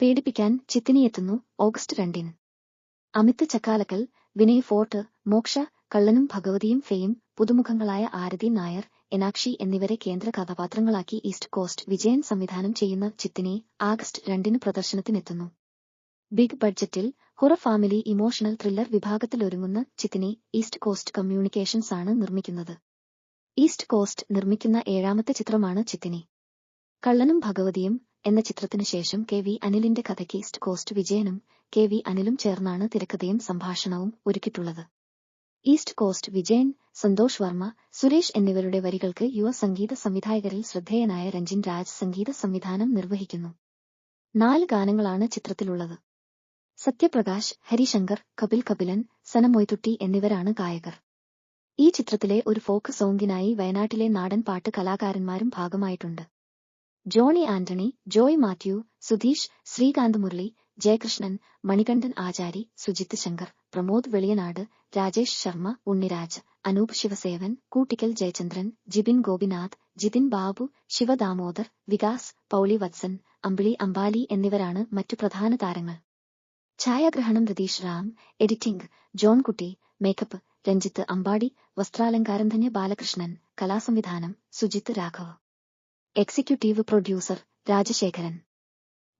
പേടിപ്പിക്കാൻ ചിത്തിനിയെത്തുന്നു August 2-ന്. Amit Chakkalakkal, Vinay fort, മോക്ഷ, കള്ളനും ഭഗവതിയും ഫെയും പുതുമുഖങ്ങളായ ആരതി നായർ, എനാക്ഷി എന്നിവരെ കേന്ദ്ര കഥാപാത്രങ്ങളാക്കി ഈസ്റ്റ് കോസ്റ്റ് വിജയൻ സംവിധാനം ചെയ്യുന്ന ചിത്തിനി ആഗസ്റ്റ് 2-ന് പ്രദർശനത്തിനെത്തുന്നു. ബിഗ് ബഡ്ജറ്റിൽ ഹൊറർ ഫാമിലി ഇമോഷണൽ ത്രില്ലർ വിഭാഗത്തിലൊരുങ്ങുന്ന ചിത്തിനി ഈസ്റ്റ് കോസ്റ്റ് കമ്മ്യൂണിക്കേഷൻസ് ആണ് നിർമ്മിക്കുന്നത്. ഈസ്റ്റ് കോസ്റ്റ് നിർമ്മിക്കുന്ന 7ാമത്തെ ചിത്രമാണ് ചിത്തിനി. കള്ളനും ഭഗവതിയും എന്ന ചിത്രത്തിനു ശേഷം കെ.വി. അനിലിന്റെ കഥയ്ക്ക് ഈസ്റ്റ് കോസ്റ്റ് വിജയനും കെ.വി. അനിലും ചേർന്നാണ് തിരക്കഥയും സംഭാഷണവും ഒരുക്കിയിട്ടുള്ളത്. ഈസ്റ്റ് കോസ്റ്റ് വിജയൻ, സന്തോഷ് വർമ്മ, സുരേഷ് എന്നിവരുടെ വരികൾക്ക് യുവ സംഗീത സംവിധായകരിൽ ശ്രദ്ധേയനായ രഞ്ജിൻ രാജ് സംഗീത സംവിധാനം നിർവഹിക്കുന്നു. 4 ഗാനങ്ങളാണ് ചിത്രത്തിലുള്ളത്. സത്യപ്രകാശ്, ഹരിശങ്കർ, കപിലൻ, സനമൊയ്തുട്ടി എന്നിവരാണ് ഗായകർ. ഈ ചിത്രത്തിലെ ഒരു ഫോക്ക് സോങ്ങിനായി വയനാട്ടിലെ നാടൻ പാട്ട് കലാകാരന്മാരും ഭാഗമായിട്ടുണ്ട്. ജോണി ആന്റണി, ജോയ് മാത്യു, സുധീഷ്, ശ്രീകാന്ത് മുരളി, ജയകൃഷ്ണൻ, മണികണ്ഠൻ ആചാരി, സുജിത്ത് ശങ്കർ, പ്രമോദ് വെളിയനാട്, രാജേഷ് ശർമ്മ, ഉണ്ണിരാജ്, അനൂപ് ശിവസേവൻ, കൂട്ടിക്കൽ ജയചന്ദ്രൻ, ജിബിൻ ഗോപിനാഥ്, ജിതിൻ ബാബു, ശിവദാമോദർ, വികാസ്, പൗളി വത്സൻ, അമ്പിളി അമ്പാലി എന്നിവരാണ് മറ്റു പ്രധാന താരങ്ങൾ. ഛായാഗ്രഹണം രതീഷ് റാം, എഡിറ്റിംഗ് ജോൺകുട്ടി, മേക്കപ്പ് രഞ്ജിത്ത് അമ്പാടി, വസ്ത്രാലങ്കാരം ധന്യ ബാലകൃഷ്ണൻ, കലാസംവിധാനം സുജിത്ത് രാഘവ്, എക്സിക്യൂട്ടീവ് പ്രൊഡ്യൂസർ രാജശേഖരൻ,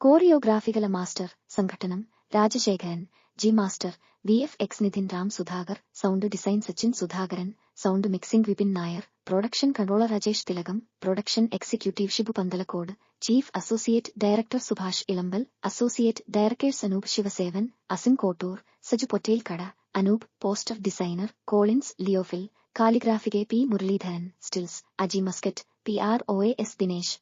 കോറിയോഗ്രാഫികല മാസ്റ്റർ സംഘട്ടനം Rajasekharan, G master VFX Nithin Ram Sudhakar, sound design Sachin Sudhakaran, sound mixing Vipin Nair, production controller Rajesh Thilakam, production executive Shibu Panthalakode, chief associate director Subhash Elambal, associate directors Anoop Sivasevan, Asin Kottoor, Saju Pottayil Kada, Anoop, poster designer Collins Leophil, കാലിഗ്രാഫികെ P Muraleedharan, stills Aji Muscat, PROAS Dinesh.